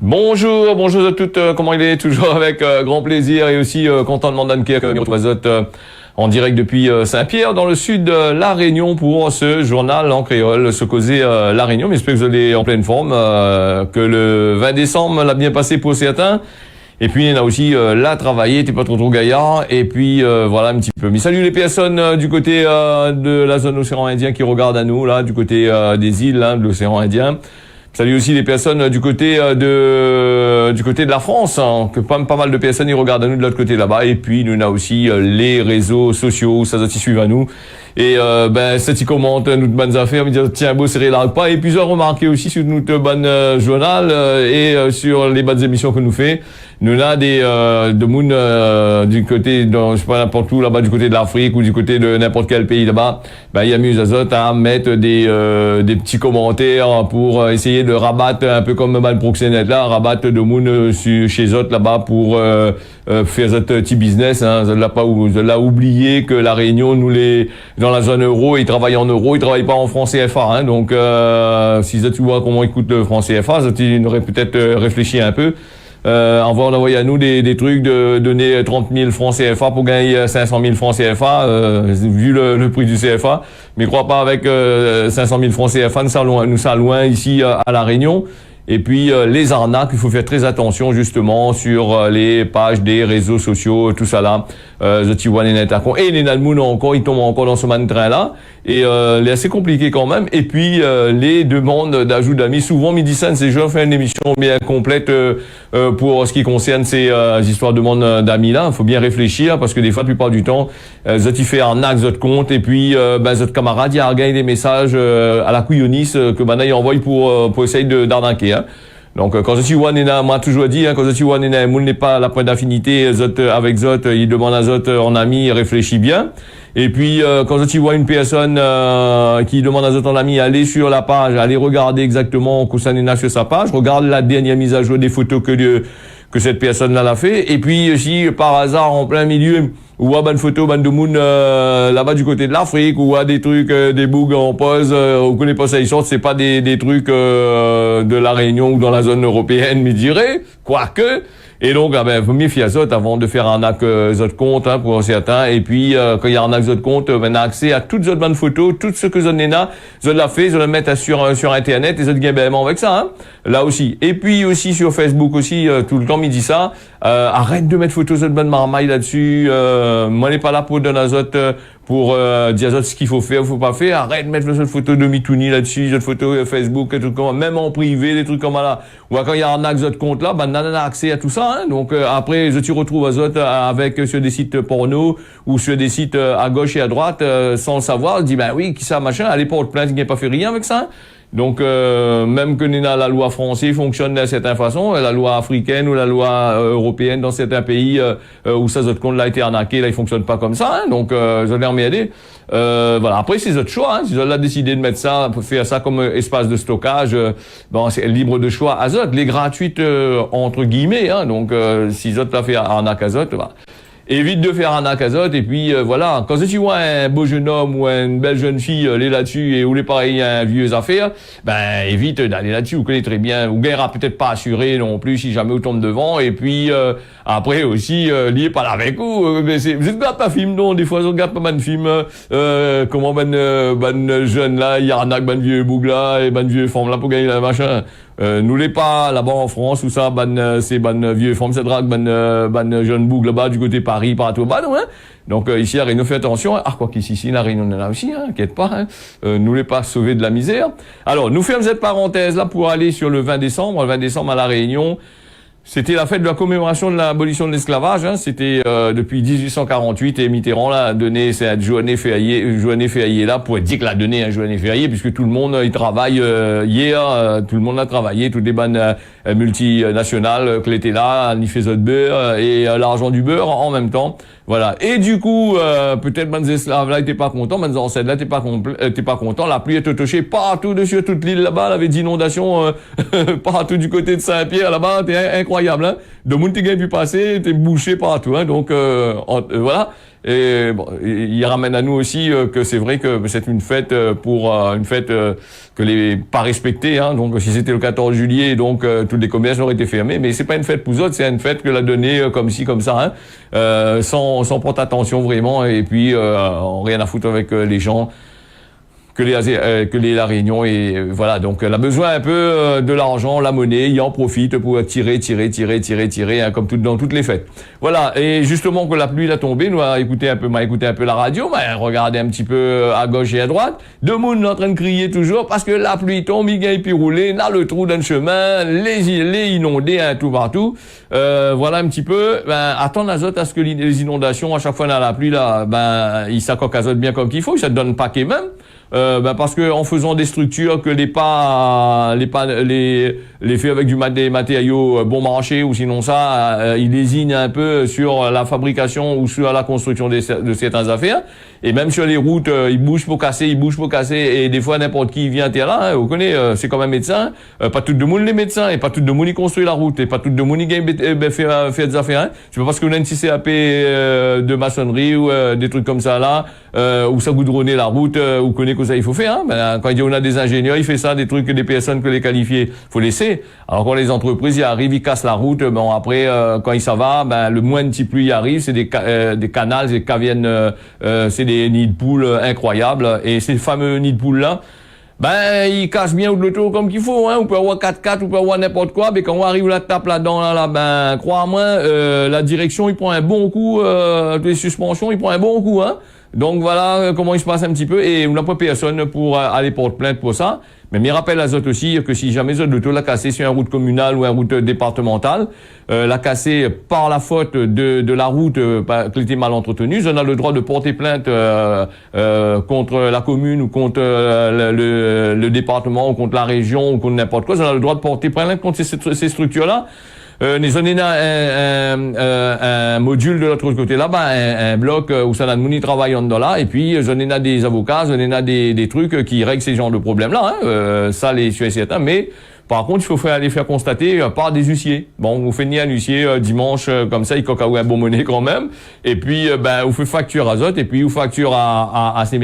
Bonjour, bonjour à toutes, comment il est? Toujours avec grand plaisir et aussi content de m'endanker en direct depuis Saint-Pierre dans le sud de La Réunion pour ce journal en créole, ce causé La Réunion. Mais j'espère que vous allez en pleine forme, que le 20 décembre l'a bien passé pour certains. Et puis, il y en a aussi là travaillé, t'es pas trop gaillard. Et puis, voilà un petit peu. Mais salut les personnes du côté de la zone océan Indien qui regardent à nous, là, du côté des îles de l'océan Indien. Salut aussi les personnes du côté de la France, hein, que pas mal de personnes y regardent à nous de l'autre côté là-bas. Et puis nous on a aussi les réseaux sociaux, ça s'y suivent à nous. Et ça t'y commente nous de bonnes affaires, me dire tiens beau serré là pas. Et puis j'ai remarqué aussi sur notre bonne journal et sur les bonnes émissions que nous fait. Nous on a des de moun du côté de je sais pas n'importe où là-bas du côté de l'Afrique ou du côté de n'importe quel pays là-bas. Il y a Azot à mettre des petits commentaires pour essayer de rabattre un peu comme mal proxénète là, rabattre de moun chez Zot là-bas pour faire Zot petit business. Hein. Zot l'a oublié que la Réunion nous les dans la zone euro, ils travaillent en euros, ils travaillent pas en franc CFA. Hein. Donc si Zot tu vois comment ils coûtent le franc CFA, Zot il aurait peut-être réfléchi un peu. Envoyer à nous des trucs de donner 30 000 francs CFA pour gagner 500 000 francs CFA, vu le prix du CFA. Mais crois pas avec 500 000 francs CFA, nous sommes loin ici à La Réunion. Et puis les arnaques, il faut faire très attention justement sur les pages des réseaux sociaux, tout ça là. The Tiwan et Netacon et les Nalmoun encore, ils tombent encore dans ce train là. Et c'est assez compliqué quand même. Et puis les demandes d'ajout d'amis, souvent Midi Sun, c'est je fais une émission bien complète pour ce qui concerne ces histoires de demandes d'amis là. Il faut bien réfléchir parce que des fois, la plupart du temps, Zot il fait arnaque Zot compte et puis Zot camarade il a gagné des messages à la couillonis que il envoie pour essayer d'arnaquer. Hein. Donc quand Zot m'a toujours dit quand Zot n'est pas la pointe d'affinité Zot avec Zot, il demande à Zot en ami, il réfléchit bien. Et puis quand Zot une personne qui demande à Zot en ami, aller sur la page, aller regarder exactement Koussanena sur sa page, regarde la dernière mise à jour des photos que cette personne-là l'a fait. Et puis si par hasard en plein milieu ou à bonne photo, bonne de moon là-bas du côté de l'Afrique, ou à des trucs, des bougs en pause, on connaît pas ça, ils sortent, c'est pas des trucs de la Réunion ou dans la zone européenne, mais dirais, quoique. Et donc, faut méfier à Zot avant de faire un acte Zot compte, hein, pour certains. Et puis, quand il y a un acte Zot compte, on a accès à toutes Zot bonnes photos, tout ce que Zot Nena, Zot l'a fait, Zot le mettre sur Internet, et Zot gagne avec ça, hein. Là aussi. Et puis aussi sur Facebook aussi, tout le temps, il dit ça. Arrête de mettre photos Zot bonne marmaille là-dessus. Moi, n'est pas là pour donner à Zot, pour dire à Zot ce qu'il faut faire ou faut pas faire. Arrête de mettre Zot photo de Mitouni là-dessus, Zot photo Facebook, et tout comme, même en privé, des trucs comme là. Ou quand il y a un acte Zot compte là, on a accès à tout ça, hein. Donc après, je te retrouve à Zot avec sur des sites porno ou sur des sites à gauche et à droite sans le savoir. Je dis oui, qui ça machin, allez porte plainte, il n'a pas fait rien avec ça. Donc même que la loi française fonctionne d'une certaine façon, la loi africaine ou la loi européenne dans certains pays où ça Zot compte là a été arnaqué, là il fonctionne pas comme ça. Hein. Donc je l'ai remis voilà. Après c'est votre choix. Hein. Si Zot a décidé de mettre ça, faire ça comme espace de stockage, c'est libre de choix à Zot. Les gratuites entre guillemets. Hein. Donc si Zot l'a fait arnaque à Zot, évite de faire un acazot et puis voilà. Quand tu vois un beau jeune homme ou une belle jeune fille aller là-dessus et ou les pareils un vieux affaire, évite d'aller là-dessus. Vous connaissez très bien. Ou gagnera peut-être pas assuré non plus si jamais vous tombe devant. Et puis après aussi lié pas avec vous. Vous regardez pas film non. Des fois vous regardez pas mal de films. Comment ben jeune là, il y a arnaque ben vieux boug là et ben vieux forme là pour gagner la machin. Nous l'est pas là-bas en France où ça c'est vieux forme c'est drague jeune boug là-bas du côté Paris par tout bas non hein. Donc ici à Réunion fait attention quoi qu'ici la Réunion on est là aussi hein, inquiète pas hein. Nous l'est pas sauvé de la misère. Alors nous fermons cette parenthèse là pour aller sur le 20 décembre à la Réunion. C'était la fête de la commémoration de l'abolition de l'esclavage, hein. C'était depuis 1848 et Mitterrand là a donné cette journée fériée là pour dire qu'il a donné un journée fériée puisque tout le monde il travaille hier, tout le monde a travaillé, toutes les bandes multinationales qui étaient là, il faisait de beurre et l'argent du beurre en même temps. Voilà. Et du coup, peut-être ben esclaves là étaient pas contents, ben ancêtres là étaient pas contents. La pluie était touchée partout dessus toute l'île là-bas, il y avait des inondations partout du côté de Saint-Pierre là-bas, c'était incroyable hein. De monde qui a pu passer, était bouché partout hein. Donc voilà. Et bon, il ramène à nous aussi que c'est vrai que c'est une fête pour une fête que les pas respectée. Hein, donc si c'était le 14 juillet, donc tous les commerces auraient été fermés. Mais c'est pas une fête pour autres, c'est une fête que l'a donnée comme ci comme ça, hein, sans prendre attention vraiment. Et puis rien à foutre avec les gens. Que la Réunion et voilà, donc elle a besoin un peu de l'argent, la monnaie, il en profite pour tirer, hein, comme dans toutes les fêtes. Voilà, et justement que la pluie a tombé, nous a écouté un peu la radio, regardé un petit peu à gauche et à droite, deux monde en train de crier toujours parce que la pluie tombe, il gagne puis rouler, là le trou dans le chemin, les inondés hein, tout partout. Voilà un petit peu, attendre à ce que les inondations à chaque fois dans la pluie là, ils s'accoquent bien comme qu'il faut, ça te donne un paquet même. Parce que en faisant des structures que les fait avec des matériaux bon marché ou sinon ça, ils lésinent un peu sur la fabrication ou sur la construction de certaines affaires. Et même sur les routes, ils bougent pour casser, et des fois n'importe qui vient là, hein, vous connaissez, c'est comme un médecin, pas tout le monde les médecins, et pas tout le monde ils construit la route, et pas tout le monde ils fait des affaires, hein. C'est pas parce que vous avez une CAP de maçonnerie ou des trucs comme ça là, où ça goudronner la route, ou connaît que ça il faut faire, hein. Quand on a des ingénieurs, ils font ça, des trucs que des personnes que les qualifier, faut laisser. Alors quand les entreprises y arrivent, ils cassent la route, bon après quand ça va, le moins de petite pluie arrive, c'est des canals, des caviennes, c'est des nids de poules incroyables, et ces fameux nids de poules là, ils cassent bien de l'auto comme qu'il faut, hein. On peut avoir 4x4, on peut avoir n'importe quoi, mais quand on arrive la tape là-dedans, crois-moi, la direction, il prend un bon coup, les suspensions, il prend un bon coup, hein. Donc voilà comment il se passe un petit peu, et on n'a pas personne pour aller porter plainte pour ça. Mais me rappelle à Zot aussi que si jamais Zot l'auto l'a cassé sur une route communale ou une route départementale, l'a cassé par la faute de la route qui était mal entretenue, on a le droit de porter plainte contre la commune ou contre le département ou contre la région ou contre n'importe quoi. On a le droit de porter plainte contre ces structures-là. Nous on a un module de l'autre côté là-bas, un bloc où ça a de travail en dedans là, et puis on a des avocats, on a des trucs qui règlent ces genres de problèmes-là, hein. Ça les sûr et certain, mais par contre, il faut les faire constater par des huissiers. Bon, on fait ni un huissier dimanche comme ça, il coque un bon monnaie quand même. Et puis, on fait facture à Zot, et puis on facture à ces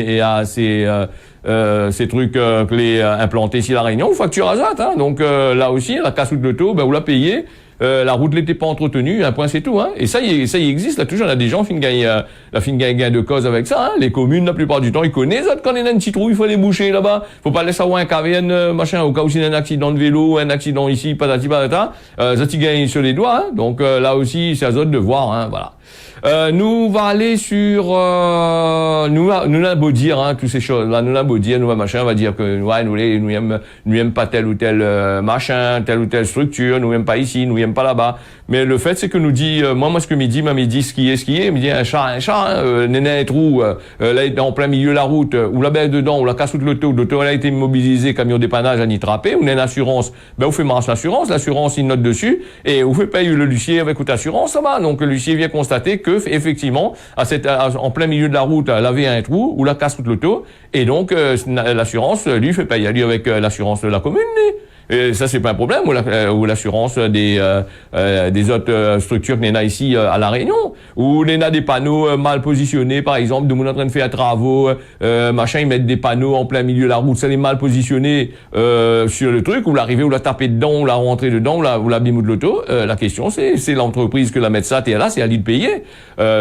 trucs que les implantés ici à La Réunion, on facture à Zot. Hein. Donc là aussi, la casse de l'auto, on l'a payé. La route n'était pas entretenue, un point c'est tout, hein. Et ça y existe, là, toujours, on a des gens qui gagnent gain de cause avec ça, hein. Les communes, la plupart du temps, ils connaissent, quand il y a un petit trou, il faut les boucher, là-bas. Faut pas laisser avoir un cavienne, machin, au cas où il y a un accident de vélo, un accident ici, patati patata, ça ils gagnent sur les doigts, hein. Donc, là aussi, c'est à eux de voir, hein, voilà. Nous va aller sur nous a beau dire hein, toutes ces choses là, nous a beau dire, nous va machin, on va dire que ouais, nous aime pas tel ou tel machin, telle ou telle structure, nous aime pas ici, nous aime pas là-bas. Mais le fait c'est que nous dit moi ce que me dit ce qui est, il me dit un chat hein, néné un trou là en plein milieu de la route ou la bête dedans ou la casse de l'auto a été immobilisé, camion dépannage à n'y trapper, ou une assurance, on fait marche l'assurance il note dessus et on fait payer le huissier avec toute assurance, ça va. Donc le huissier vient constater que effectivement en plein milieu de la route elle avait un trou ou la casse toute l'auto, et donc l'assurance lui fait payer lui avec l'assurance de la commune. Et ça c'est pas un problème, ou l'assurance des autres structures que l'on a ici à La Réunion, où l'on a des panneaux mal positionnés, par exemple, de monde en train de faire travaux, machin, ils mettent des panneaux en plein milieu de la route, ça les mal positionnés sur le truc, ou l'arrivée, ou la taper dedans, ou la rentrer dedans, ou la bimou de l'auto. La question c'est l'entreprise que la met ça, et là c'est à lui de payer.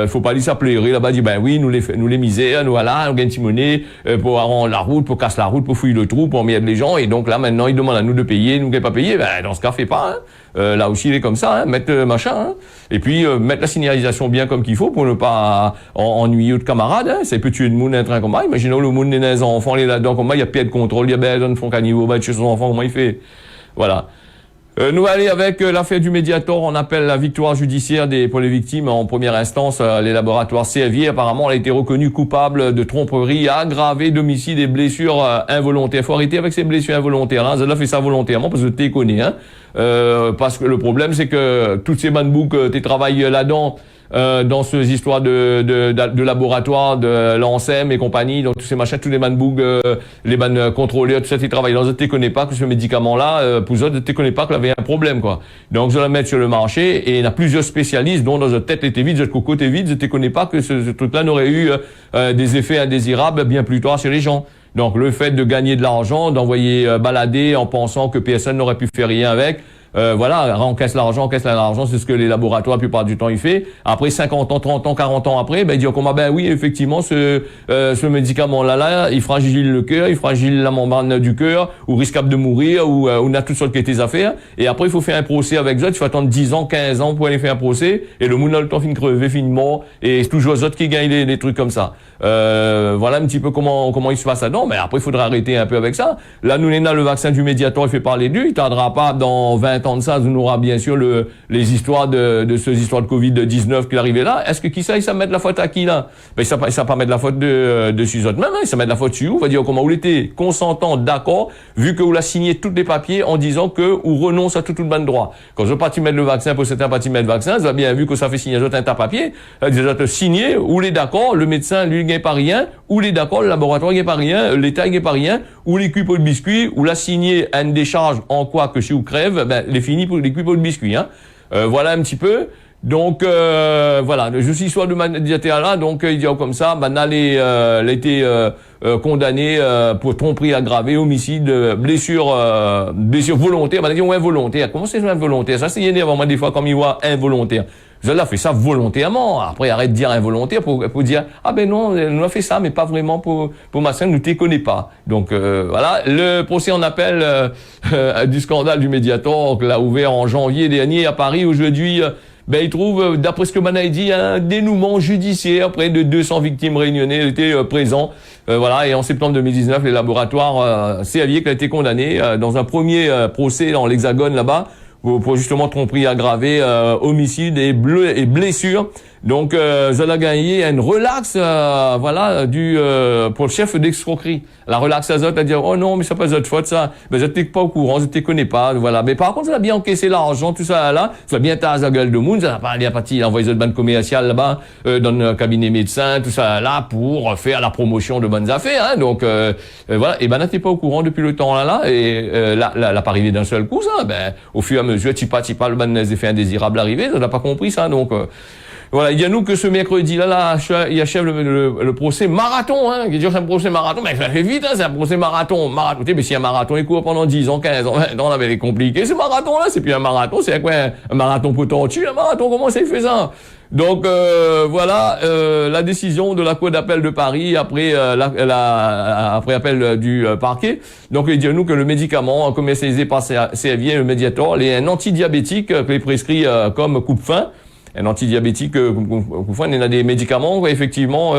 Faut pas lui ça pleurer là-bas, dire oui, nous les misères, nous voilà, on gagne une monnaie pour rendre la route, pour casser la route, pour fouiller le trou, pour mettre les gens, et donc là maintenant ils demandent à nous de payer. Nous qui pas payé, dans ce cas fait pas, hein. Là aussi il est comme ça, hein, mettre machin, hein. Et puis mettre la signalisation bien comme qu'il faut pour ne pas ennuyer de camarades, hein. Ça peut tuer le monde un train comme ça. Imaginons le monde des enfants, les là-dedans comme ça, il y a pas de contrôle, il y a ben font qu'à niveau chez son enfant, comment il fait, voilà. Nous allons aller avec l'affaire du Mediator. On appelle la victoire judiciaire pour les victimes. En première instance, les laboratoires Servier, apparemment, elle a été reconnue coupable de tromperie aggravée, d'homicide et blessures involontaires. Faut arrêter avec ces blessures involontaires. Hein. Zala fait ça volontairement parce que t'es connu. Hein. Parce que le problème, c'est que toutes ces manbouks, t'es travaillent là-dedans. dans ces histoires de laboratoire, de l'ANSEM et compagnie, donc tous ces machins, tous les manbooks, les contrôleurs, tout ça, ils travaillent. Donc, je ne connais pas que ce médicament-là, pour eux, je ne connais pas qu'il avait un problème, quoi. Donc, je la mets sur le marché et il y a plusieurs spécialistes dont dans notre tête était vide, notre coco était vide, je ne connais pas que ce truc-là n'aurait eu des effets indésirables bien plus tard sur les gens. Donc, le fait de gagner de l'argent, d'envoyer balader en pensant que personne n'aurait pu faire rien avec, voilà, on casse l'argent, c'est ce que les laboratoires, la plupart du temps, ils font. Après 50 ans, 30 ans, 40 ans après, ben, ils disent, comment, ben oui, effectivement, ce médicament-là, il fragilise le cœur, il fragilise la membrane du cœur, ou risquable de mourir, ou on a toutes sortes de des affaires. Et après, il faut faire un procès avec eux, il faut attendre 10 ans, 15 ans pour aller faire un procès, et le monde a le temps fin de crever, fin de mort, et c'est toujours eux autres qui gagnent les trucs comme ça. Voilà un petit peu comment il se passe là-dedans, mais après, il faudra arrêter un peu avec ça. Là, nous, on a le vaccin du Mediator, il fait parler d'eux, il tardera pas dans 20 ans de ça, on aura bien sûr les histoires de ces histoires de Covid-19 qui arrivaient là. Est-ce que qui ça, il s'en met de la faute à qui, là? Ben, ça pas mettre la faute de ces autres même, hein. Il s'en met de la faute sur vous. On va dire comment vous était consentant, d'accord, vu que vous l'a signé tous les papiers en disant que vous renonce à tout le ban de droit. Quand je veux pas mettre le vaccin pour certains pas mettre le vaccin, vous avez bien vu que ça fait signer un tas papier, des autres signés, ou les d'accord, le médecin, lui, gagne pas rien, ou les d'accord, le laboratoire gagne pas rien, l'État gagne pas rien, ou les cuits pour le biscuit, ou l'a signé à une décharge en quoi que chez vous crève, ben, les fini pour les cuits pour le biscuit, hein. Voilà un petit peu. Donc voilà, je suis soit de Mediator là, donc il dit comme ça, Banal a été condamné pour tromperie aggravée, homicide, blessure volontaire. On a dit involontaire. Comment c'est involontaire? Ça c'est énervant moi des fois comme il voit involontaire. Je l'ai fait ça volontairement. Après arrête de dire involontaire pour dire ah ben non, on a fait ça mais pas vraiment pour ma scène, nous te connais pas. Donc voilà, le procès en appel du scandale du Mediator l'a ouvert en janvier dernier à Paris aujourd'hui. Ben, il trouve, d'après ce que Mana dit, un dénouement judiciaire. Près de 200 victimes réunionnaises étaient présents. Voilà. Et en septembre 2019, les laboratoires Servier qui a été condamné dans un premier procès dans l'Hexagone là-bas pour justement tromperie aggravée, homicide et blessure. Donc, Zola gagné une relaxe, voilà, pour le chef d'escroquerie. La relaxe à Zot à dire, oh non, mais c'est pas votre faute, ça. Ben, je t'ai pas au courant, je te connais pas, voilà. Mais par contre, ça a bien encaissé l'argent, tout ça, là. Ça a bien tassé la gueule de monde, ça a pas bien parti, envoyé Zot banque commerciale là-bas, dans le cabinet médecin, tout ça, là, pour faire la promotion de bonnes affaires, hein. Donc, voilà. Et ben, là, t'es pas au courant depuis le temps, là, et, là, pas arrivé d'un seul coup, ça. Ben, au fur et à mesure, tu pas, le ban des effets indésirables arrivé, ça n'a pas compris, ça, donc, voilà, il y a nous que ce mercredi-là, il achève le procès marathon, hein, qui dit c'est un procès marathon, mais ça fait vite, hein, c'est un procès marathon, mais si un marathon il court pendant 10 ans, 15 ans, 20 ans, on avait les compliqués, ce marathon-là, c'est plus un marathon, c'est quoi, un marathon pour tortue, un marathon, comment ça il fait ça? Donc, voilà, la décision de la Cour d'appel de Paris après, après appel du parquet. Donc, il dit à nous que le médicament commercialisé par Servier, le Mediator, est un antidiabétique, qui est prescrit, comme coupe-faim. Un antidiabétique, il y en a des médicaments, effectivement,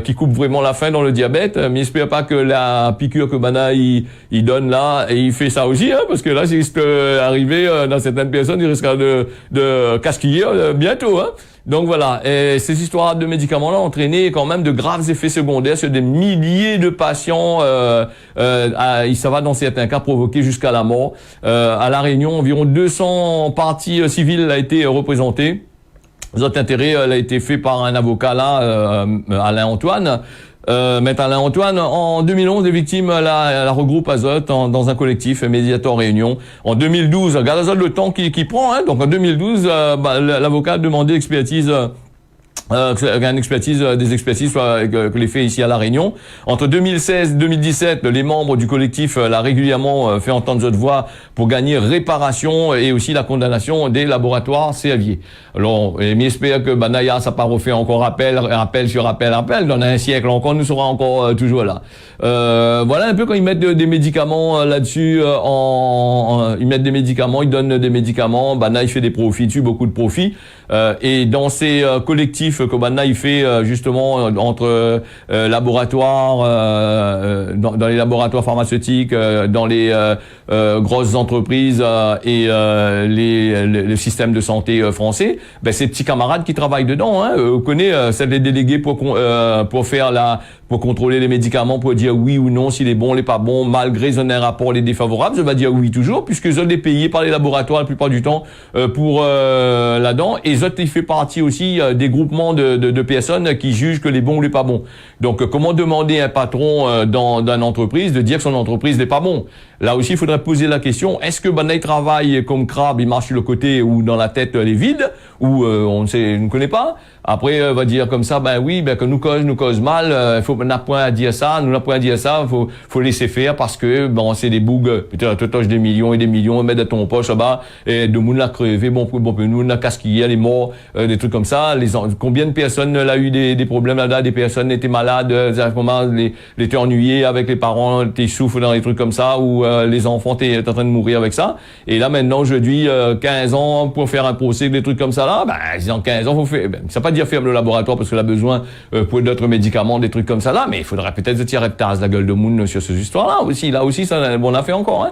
qui coupent vraiment la faim dans le diabète, mais j'espère pas que la piqûre que Bana, il donne là, et il fait ça aussi, hein, parce que là, c'est risque d'arriver, dans certaines personnes, il risquera de casquiller, bientôt, hein. Donc voilà, et ces histoires de médicaments-là ont entraîné quand même de graves effets secondaires sur des milliers de patients. Ça va dans certains cas provoquer jusqu'à la mort. À La Réunion, environ 200 parties civiles a été représentées. Notre intérêt a été fait par un avocat là, Alain Antoine. Maître Alain Antoine, en 2011, les victimes la regroupe Azote dans un collectif Mediator Réunion. En 2012, regarde Azote le temps qu'il prend, hein. Donc en 2012, l'avocat a demandé expertise. Des expertises que les fait ici à La Réunion. Entre 2016 et 2017, les membres du collectif l'a régulièrement fait entendre cette voix pour gagner réparation et aussi la condamnation des laboratoires Servier. Alors, j'espère que Banaya, ça pas refait encore appel sur appel. Dans un siècle encore, nous serons encore toujours là. Voilà un peu quand ils mettent des médicaments là-dessus, ils mettent des médicaments, ils donnent des médicaments, Banaya il fait des profits dessus, beaucoup de profits. Et dans ces collectifs dispositif que maintenant il fait justement entre laboratoires, dans les laboratoires pharmaceutiques, dans les grosses entreprises et le système de santé français, ben ces petits camarades qui travaillent dedans, hein, on connaît, c'est des délégués pour faire pour contrôler les médicaments, pour dire oui ou non, s'il est bon, il est pas bon, malgré un rapport les défavorables, je vais dire oui toujours, puisque ils ont des payés par les laboratoires la plupart du temps pour là-dedans, et autres, il fait partie aussi des groupements de personnes qui jugent que les bons ou les pas bons. Donc, comment demander à un patron d'une entreprise de dire que son entreprise n'est pas bon? Là aussi, il faudrait poser la question, est-ce que il travaille comme crabe, il marche sur le côté ou dans la tête elle est vide, ou on ne connaît pas? Après, va dire comme ça, ben oui, ben que nous cause mal, on n'a point à dire ça, nous n'a point à dire ça, faut laisser faire parce que bon, c'est des bougs, peut-être tu touches des millions et des millions, mettre dans ton poche là-bas, et de monde l'a crevé, bon nous l'a casquillé, elle est mort, des trucs comme ça. Combien de personnes l'a eu des problèmes là-dedans, des personnes étaient malades, étaient ennuyées avec les parents, t'es souffres dans des trucs comme ça, ou les enfants t'es en train de mourir avec ça. Et là maintenant, aujourd'hui, 15 ans pour faire un procès, des trucs comme ça là, ben en 15 ans, faut faire, ça pas dire ferme le laboratoire parce qu'elle a besoin pour d'autres médicaments, des trucs comme ça là, mais il faudrait peut-être se tirer de tasse la gueule de monde sur ces histoires-là aussi. Là aussi, ça, on a fait encore, hein.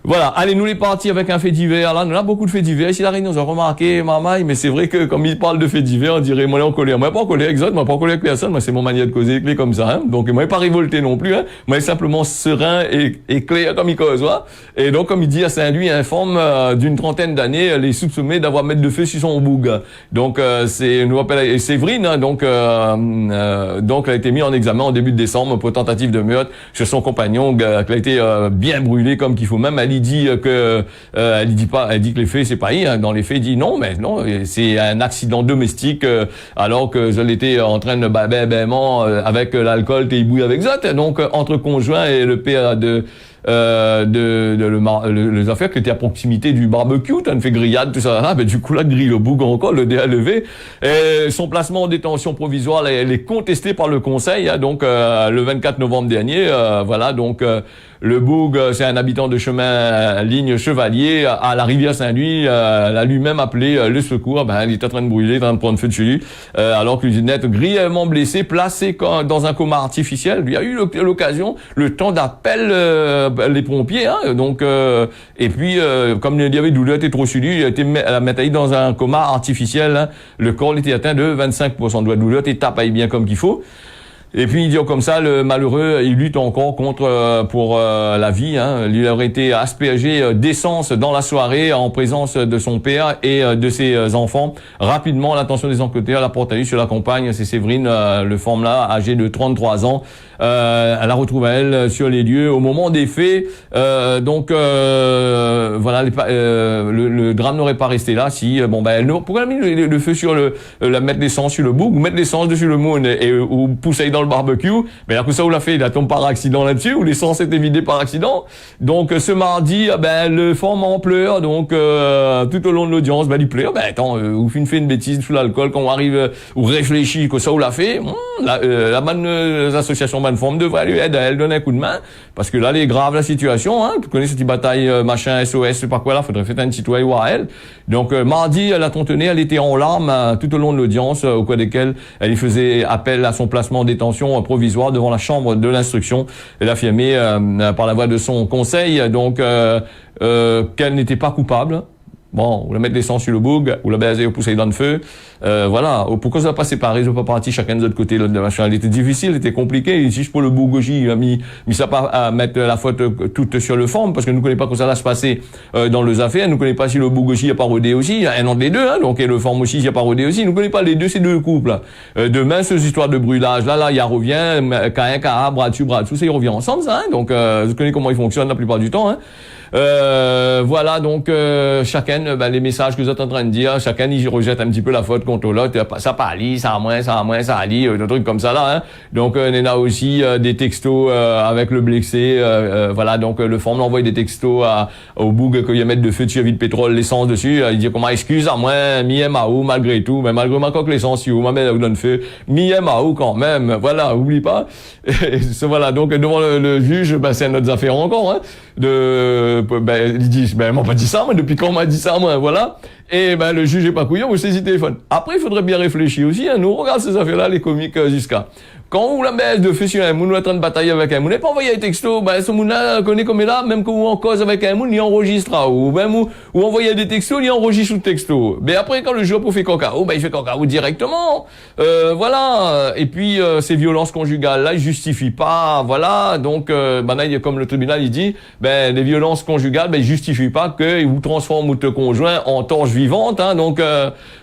Voilà, allez, nous les partis avec un fait divers. Là, nous avons beaucoup de faits divers. Ici, la Réunion, on a remarqué, maman, mais c'est vrai que comme il parle de faits divers, on dirait, moi, on colère. Moi, pas en colère avec autres, moi, pas en colère avec personne. Moi, c'est mon manière de causer clé comme ça, hein. Donc, moi, pas révolté non plus, hein. Moi, simplement serein et clair comme il cause, voilà. Et donc, comme il dit à Saint-Louis, informe d'une trentaine d'années, les soupçonnés d'avoir mis de feu sur son boug. Donc, nous appelle Séverine, hein, donc, elle a été mise en examen en début de décembre pour tentative de meurtre chez son compagnon, qui a été bien brûlé comme qu'il faut. Même elle dit que elle dit que les faits c'est pas hein. Dans les faits, il dit non, mais non, c'est un accident domestique alors que je l'étais en train de avec l'alcool, t'es bouilli avec ça. Donc entre conjoint et le père les affaires qui étaient à proximité du barbecue, t'as fait grillade, tout ça, ben du coup là grille le boug encore, le dé à lever. Et son placement en détention provisoire, elle est contesté par le conseil, hein, donc le 24 novembre dernier, voilà, donc le boug, c'est un habitant de chemin ligne Chevalier à la rivière Saint-Louis, elle a lui-même appelé le secours, ben il est en train de brûler, en train de prendre feu dessus lui, alors qu'il est grièvement blessé, placé dans un coma artificiel. Il y a eu l'occasion, le temps d'appel les pompiers, hein, donc et puis comme il y avait douleur, était trop sur lui, il a été mis dans un coma artificiel, hein, le corps était atteint de 25% de douleur, t'es tapé bien comme qu'il faut. Et puis, il dit comme ça, le malheureux, il lutte encore contre pour la vie. Hein. Il aurait été aspergé d'essence dans la soirée en présence de son père et de ses enfants. Rapidement, l'attention des enquêteurs la porte à lui sur la compagne, c'est Séverine, le femme-là, âgée de 33 ans. Elle la retrouve elle sur les lieux au moment des faits. Donc voilà, le drame n'aurait pas resté là si elle pourrait a mis le feu sur mettre l'essence sur le boug ou mettre l'essence dessus le moon ou pousser dans le barbecue. Mais après ça, où l'a fait, il a tombé par accident là-dessus ou l'essence était vidée par accident. Donc ce mardi, le femme en pleure. Donc tout au long de l'audience, il pleure. Attends, vous fait une bêtise sous l'alcool quand on arrive ou réfléchit que ça où l'a fait. La bonne association bonne forme devrait lui aider, elle donne un coup de main parce que là, elle est grave la situation. Hein. Tu connais cette bataille machin SOS, c'est pas quoi là. Faudrait faire un citoyen à elle. Donc mardi, elle a contenue, elle était en larmes tout au long de l'audience au cours desquelles elle y faisait appel à son placement en détention provisoire devant la chambre de l'instruction. Elle a affirmé par la voix de son conseil donc qu'elle n'était pas coupable. Bon, ou la mettre l'essence sur le boug, ou la baiser ou pousser dans le feu. Voilà. Pourquoi ça n'a pas séparé, ils n'ont pas parti chacun de l'autre côté, là, de machin. Il était difficile, il était compliqué. Et si je pour le boug aussi, il a mis ça pas à mettre la faute toute sur le forme, parce que nous ne connaissons pas comment ça va se passer, dans les affaires. Nous ne connaissons pas si le boug aussi a pas rodé aussi. Il y a un an des deux, hein. Donc, et le forme aussi, il a pas rodé aussi. Nous ne connaissons pas les deux, ces deux couples, là. Demain, ces histoires de brûlage, là, il y a revient, K1, bras dessus, ça, il revient ensemble, ça, hein. Donc, vous connaissez comment ils fonctionnent la plupart du temps, hein. Voilà, donc chacun, les messages que vous êtes en train de dire, chacun il rejette un petit peu la faute contre l'autre. Ça pas Ali, ça a moins, ça Ali, des trucs comme ça là. Hein. Donc on a aussi des textos avec le blessé. Voilà, donc le forme envoie des textos au boug qu'il y a mettre de feu dessus, vide pétrole, l'essence dessus. Il dit comment excuse à moi, mi-MAO malgré tout, mais malgré encore que l'essence, ma mère donne feu, mi-MAO quand même. Voilà, oublie pas. Voilà, donc devant le juge, c'est notre affaire encore. Hein, il dit, elle m'a pas dit ça, mais depuis quand on m'a dit ça, moins, voilà. Et ben le juge est pas couillon, vous saisissez le téléphone. Après, il faudrait bien réfléchir aussi, hein. Nous, regarde ces affaires-là, les comiques jusqu'à. Quand vous la baisse de fait sur un moun, ou en train de batailler avec un moun, n'est pas envoyé un texto, ben ce moun-là connaît comme il est là, même quand vous en cause avec un moun, il enregistre, ou même ou envoyer des textos, il enregistre le texto. Mais après, quand le juge fait cacao, ben il fait cacao directement. Voilà. Et puis ces violences conjugales là, ils justifient pas, voilà. Donc ben comme le tribunal il dit, ben les violences conjugales, ben ils justifient pas que vous transforment votre conjoint en torche vivante, hein. Donc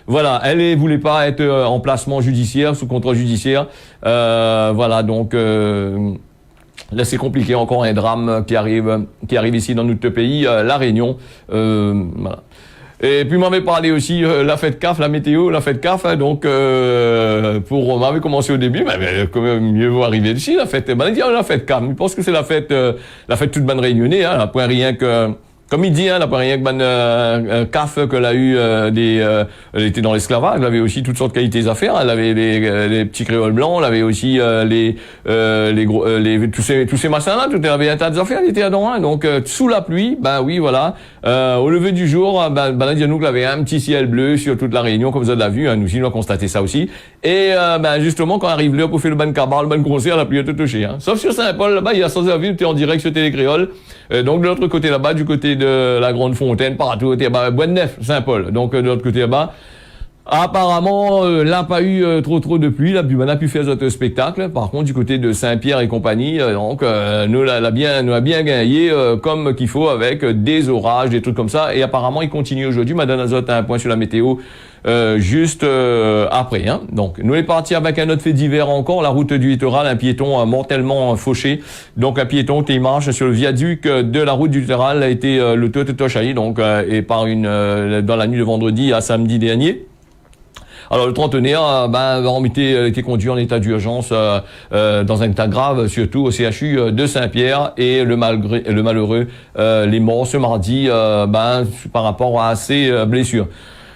voilà, elle voulait pas être en placement judiciaire, sous contrôle judiciaire. Voilà, donc là c'est compliqué, encore un drame qui arrive ici dans notre pays, La Réunion. Voilà. Et puis m'avait parlé aussi la fête CAF, la météo, la fête CAF, hein, donc on m'avait commencé au début, mais quand même mieux vaut arriver ici, la fête, la fête CAF, je pense que c'est la fête toute bonne réunionnais, hein, point rien que comme il dit, hein, là, pas rien que CAF qu'elle a eu elle était dans l'esclavage, elle avait aussi toutes sortes de qualités à faire, elle avait les petits créoles blancs, elle avait aussi tous ces machins là, elle avait un tas d'affaires, elle était dedans, hein, donc sous la pluie, ben oui, voilà, au lever du jour, ben dis-nous qu'il avait un petit ciel bleu sur toute la Réunion, comme vous avez vu, hein, nous aussi nous avons constaté ça aussi, et ben justement quand arrive l'heure pour faire le ban cabar, le ban concert, la pluie a tout touché, hein. Sauf sur Saint-Paul, là-bas il y a sans avis, tu es en direct sur Télécréole, donc de l'autre côté là-bas, du côté de la Grande Fontaine, partout, Bois-de-Neuf, Saint-Paul. Donc de l'autre côté là-bas, apparemment, là pas eu trop de pluie, là, puis on a pu faire d'autres spectacles. Par contre, du côté de Saint-Pierre et compagnie, donc nous a bien gagné comme qu'il faut avec des orages, des trucs comme ça. Et apparemment, il continue aujourd'hui. Madame Azote a un point sur la météo. Juste après, hein. Donc nous est parti avec un autre fait divers encore, la route du littoral, un piéton mortellement fauché. Donc un piéton qui marche sur le viaduc de la route du littoral a été le tochaï, donc et par dans la nuit de vendredi à samedi dernier. Alors le trentenaire a été conduit en état d'urgence dans un état grave, surtout au CHU de Saint-Pierre, et le malheureux les morts ce mardi par rapport à ces blessures.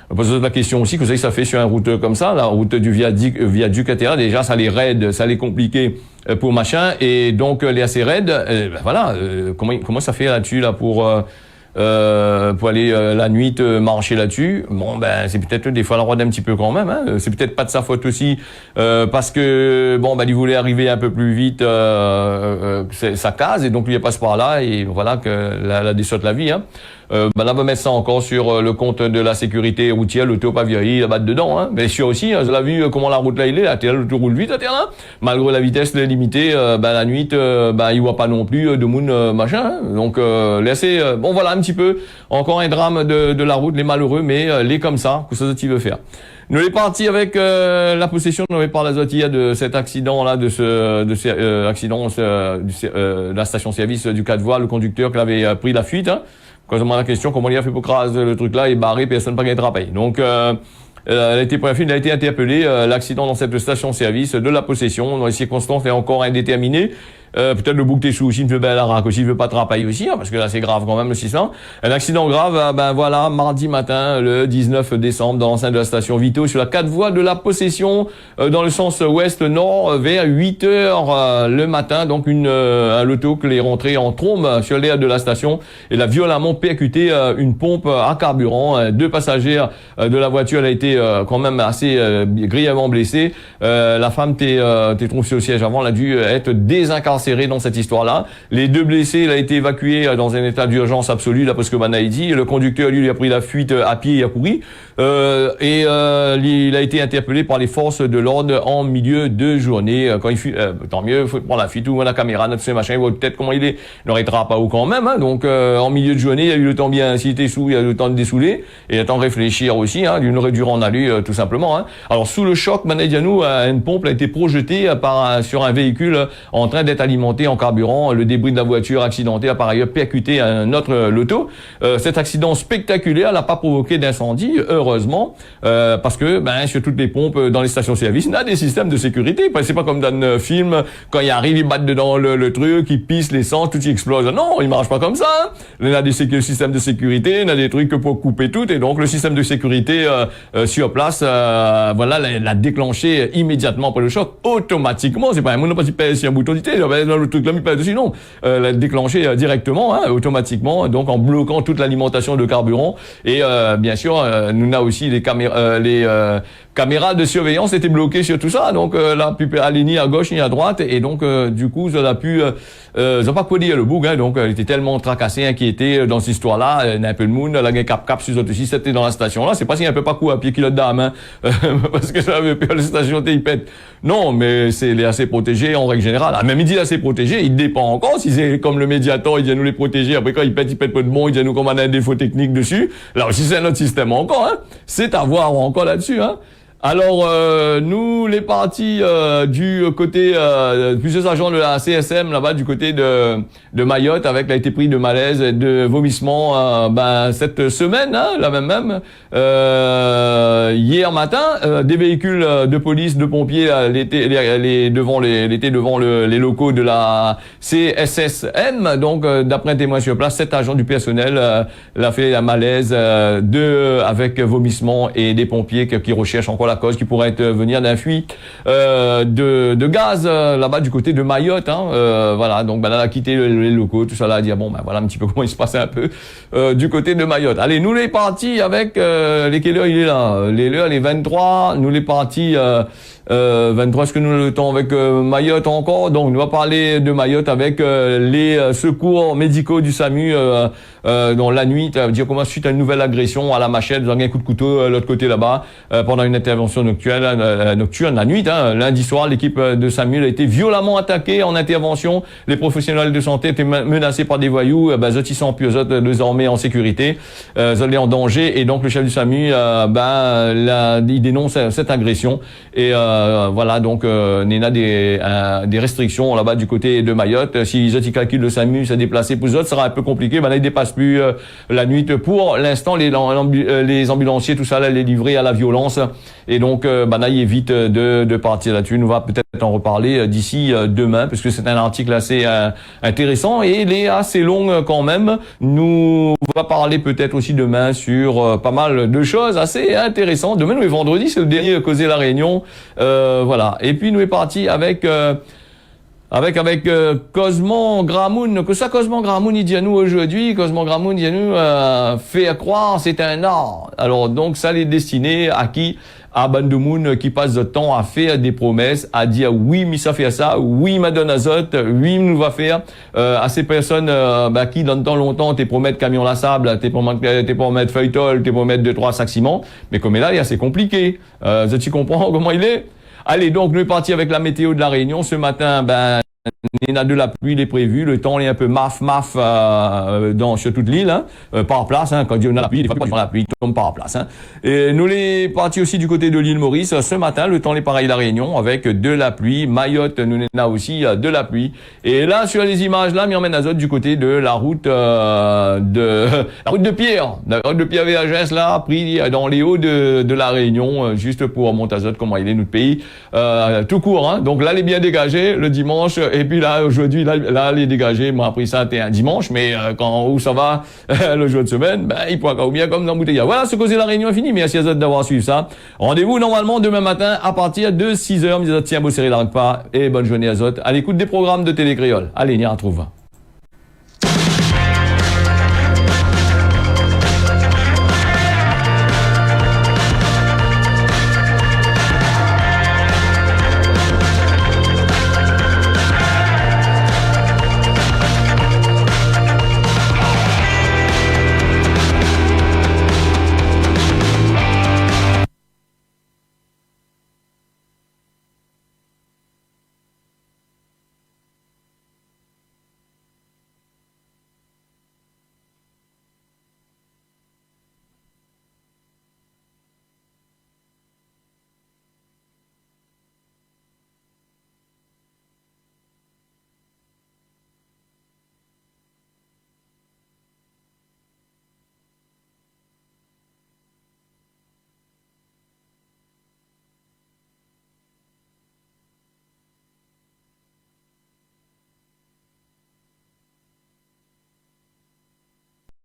On pose la question aussi, que vous savez, ça fait sur une route comme ça, la route du viaduc etc. Déjà, ça les raide, ça les compliqué pour machin, et donc les assez raides, voilà, comment ça fait là-dessus là pour aller la nuit marcher là-dessus. Bon ben c'est peut-être des fois la roide un petit peu quand même, hein. C'est peut-être pas de sa faute aussi parce que il voulait arriver un peu plus vite sa case, et donc lui il passe par là, et voilà que la dessote la vie, hein. Là on va mettre ça encore sur le compte de la sécurité routière, l'auto pas vieilli, la batte dedans, hein. Mais sûr aussi, hein, je l'ai vu comment la route là il est, la terre l'auto roule vite, la terre là, malgré la vitesse limitée, la nuit il voit pas non plus de monde machin, hein. Donc laissez bon voilà un petit peu encore un drame de la route, les malheureux, mais les comme ça, que ça tu veux faire. Nous est parti avec la possession, on avait parlé de cet accident là, accident de la station-service du 4 voies, le conducteur qui avait pris la fuite, hein. Quand je demande la question, comment il a fait pour craser le truc là, et barré, personne n'a pas gagné de rappel. Donc elle a été interpellée, l'accident dans cette station-service de la possession, dans les circonstances est encore indéterminées. Peut-être le bouc t'échoue aussi, il veut la rac aussi, il veut pas te rapailler aussi, hein, parce que là c'est grave quand même le 600. Un accident grave, voilà, mardi matin, le 19 décembre, dans l'enceinte de la station Vito, sur la 4 voies de la possession, dans le sens ouest-nord, vers 8 heures le matin. Donc un loto qui est rentré en trombe sur l'aire de la station, et l'a violemment percuté une pompe à carburant. Deux passagers de la voiture a été quand même assez grièvement blessés. La femme t'es trouvée sur le siège avant, elle a dû être désincarcérée dans cette histoire-là. Les deux blessés, il a été évacué dans un état d'urgence absolue, là, parce que dit. Le conducteur, lui a pris la fuite à pied et a couru. Il a été interpellé par les forces de l'ordre en milieu de journée. Quand il tant mieux, faut prendre la fuite ou la caméra, notre machin, il voit peut-être comment il est. Il n'arrêtera pas haut quand même, hein. Donc, en milieu de journée, il a eu le temps bien, s'il était sous, il a eu le temps de dessouler, et le temps de réfléchir aussi, hein. Il aurait dû rendre à lui, tout simplement, hein. Alors, sous le choc, Dianou, une pompe a été projetée sur un véhicule en train d'être alimenté en carburant. Le débris de la voiture accidentée a par ailleurs percuté un autre loto. Cet accident spectaculaire n'a pas provoqué d'incendie, heureusement, parce que sur toutes les pompes dans les stations-service, il y a des systèmes de sécurité. C'est pas comme dans un film, quand il arrive, ils battent dedans le truc, ils pissent l'essence, tout y explose. Non, il marche pas comme ça, hein. Il y a des systèmes de sécurité, il y a des trucs pour couper tout, et donc le système de sécurité sur place, l'a déclenché immédiatement après le choc, automatiquement. C'est pas un monde pas si pèse sur un bouton d'idée, ben, dans le truc là, mais pas dessus, non. La déclencher directement, hein, automatiquement, donc en bloquant toute l'alimentation de carburant. Et bien sûr, nous a aussi les caméras de surveillance étaient bloquées sur tout ça, donc là, plus aller ni à gauche ni à droite, et donc du coup, ça a pu, ça n'a pas quoi dire le bouc, hein, donc il était tellement tracassé, inquiété dans cette histoire-là, il y a un peu de monde, la gang cap sur autre aussi, c'était dans la station là, c'est pas si un peu pas coup à pied qu'il a de dame, hein, parce que ça avait peur la station il pète. Non, mais c'est les assez protégés en règle générale. Ah, même il dit assez protégé, il dépend encore si c'est comme le médiator, il vient nous les protéger, après quand il pète pas de bon, il vient nous commander un défaut technique dessus. Là aussi c'est un autre système encore, hein. C'est à voir encore là-dessus, hein. Alors, nous, les partis du côté plusieurs agents de la CSM là-bas du côté de Mayotte, avec a été pris de malaise et de vomissement cette semaine, hein, la même hier matin, des véhicules de police, de pompiers étaient devant les locaux de la CSSM. Donc, d'après un témoin sur place, 7 agents du personnel l'a fait un malaise avec vomissement et des pompiers qui recherchent encore la cause qui pourrait venir d'un fuite de gaz là-bas du côté de Mayotte, hein, voilà, donc elle a quitté les locaux, tout ça là, a dit bon voilà un petit peu comment il se passait un peu du côté de Mayotte. Allez, nous les partis avec les quelle heure il est là, les 23, nous les partis 23, est-ce que nous avons le temps avec Mayotte encore? Donc, nous va parler de Mayotte avec les secours médicaux du SAMU dans la nuit, dire comment suite à une nouvelle agression à la machette, vous avez un coup de couteau l'autre côté là-bas pendant une intervention nocturne la nuit, hein, lundi soir, l'équipe de SAMU a été violemment attaquée en intervention. Les professionnels de santé étaient menacés par des voyous, ils sont plus désormais en sécurité, ils en danger, et donc le chef du SAMU il dénonce cette agression et voilà, donc il y a des restrictions là-bas du côté de Mayotte. Si les autres calculent le SAMU s'est déplacé pour les autres, ça sera un peu compliqué. Là, ils dépassent plus la nuit. Pour l'instant, les ambulanciers, tout ça, là, les livrés à la violence. Et donc, là, il évite de partir là-dessus. Nous va peut-être en reparler d'ici demain, parce que c'est un article assez intéressant et il est assez long quand même. Nous va parler peut-être aussi demain sur pas mal de choses assez intéressantes. Demain, nous est vendredi, c'est le dernier Causer la Réunion. Voilà. Et puis nous est parti avec Cosmo Gramoun. Que ça, Cosmo Gramoun, il dit à nous aujourd'hui, Cosmo Gramoun dit à nous, fait croire, c'est un art. Alors, donc, ça l'est destiné à qui? À Bandomoun qui passe le temps à faire des promesses, à dire oui, mais ça fait ça, oui, Madonna Azot, oui, nous va faire, à ces personnes, qui dans le temps longtemps, t'es promettre camion la sable, t'es promettre feuilletol, t'es promettre 2-3 sacs ciment, mais comme là, il y a c'est compliqué. Tu comprends comment il est? Allez, donc, nous est parti avec la météo de la Réunion. Ce matin, il y en a de la pluie, il est prévu. Le temps est un peu maf sur toute l'île, hein, par place, hein. Quand il y a la pluie, il faut pas la pluie, il tombe par place, hein. Et nous les partis aussi du côté de l'île Maurice. Ce matin, le temps est pareil à la Réunion avec de la pluie. Mayotte, nous en a aussi de la pluie. Et là, sur les images, là, m'emmène Azot du côté de la route la route de Pierre. La route de Pierre VHS, là, pris dans les hauts de la Réunion, juste pour Montazot, comment il est notre pays, tout court, hein. Donc là, elle est bien dégagée le dimanche. Et puis là, aujourd'hui, là, les dégagés m'ont appris ça, c'était un dimanche, mais où ça va, le jour de semaine, il pourra encore bien comme dans l'embouteillage. Voilà, ce Causer la Réunion est fini. Merci à vous d'avoir suivi ça. Rendez-vous normalement demain matin à partir de 6h. Tiens, vous serrez la pas et bonne journée à Zot. À l'écoute des programmes de Télé Créole. Allez, on y retrouve.